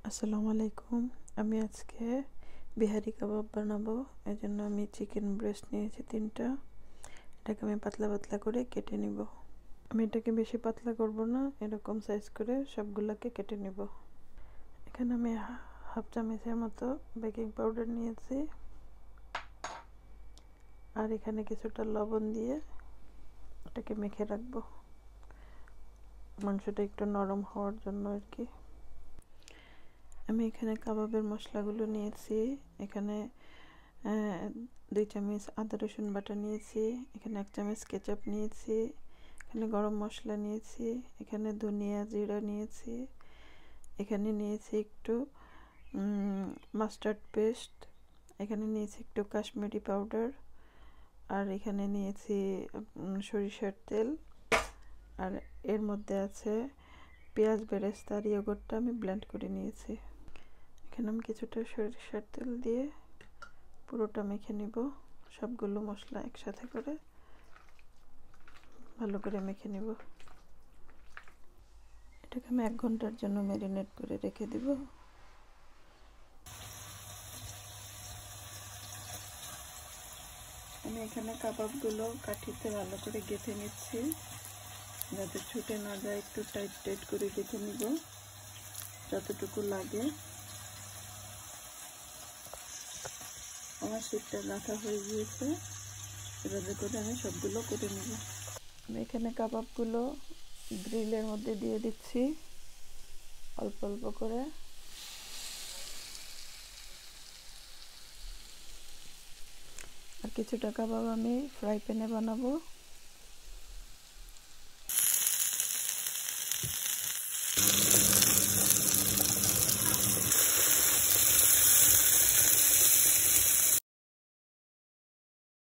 আসসালামু আলাইকুম। আমি আজকে বিহারি কাবাব বানাবো। এজন্য আমি চিকেন ব্রেস্ট নিয়েছি 3টা। এটাকে আমি পাতলা পাতলা করে কেটে নিব। আমি এটাকে বেশি পাতলা করব না, এরকম সাইজ করে সবগুলোকে কেটে নিব। এখানে আমি হাফ চামচের মতো বেকিং পাউডার নিয়েছি, আর এখানে কিছুটা লবণ দিয়ে এটাকে মেখে রাখবো, মাংসটা একটু নরম হওয়ার জন্য আর কি। আমি এখানে কাবাবের মশলাগুলো নিয়েছি। এখানে 2 চামচ আদা রসুন বাটা নিয়েছি, এখানে 1 চামচ কেচাপ নিয়েছি, এখানে গরম মশলা নিয়েছি, এখানে ধনিয়া জিরা নিয়েছি, এখানে নিয়েছি একটু মাস্টার্ড পেস্ট, এখানে নিয়েছি একটু কাশ্মীরি পাউডার, আর এখানে নিয়েছি সরিষার তেল, আর এর মধ্যে আছে পেঁয়াজ বেরেস্তার ইয়োগর্টটা আমি ব্লেন্ড করে নিয়েছি। এখানে আমি কিছুটা সরিষার তেল দিয়ে পুরোটা মেখে নিব। সবগুলো মশলা একসাথে করে ভালো করে মেখে নিব। এটাকে আমি 1 ঘন্টার জন্য ম্যারিনেট করে রেখে দিব। আমি এখানে কাবাবগুলো কাঠিতে ভালো করে গেঁথে নিচ্ছি, যাতে ছুটে না যায়। একটু টাইট টাইট করে গেঁথে নিব যতটুকু লাগে। আমার শীতটা গাঁথা হয়ে গিয়েছে, এভাবে করে আমি সবগুলো করে নেব। আমি এখানে কাবাবগুলো গ্রিলের মধ্যে দিয়ে দিচ্ছি অল্প অল্প করে। আর কিছুটা কাবাব আমি ফ্রাই প্যানে বানাবো।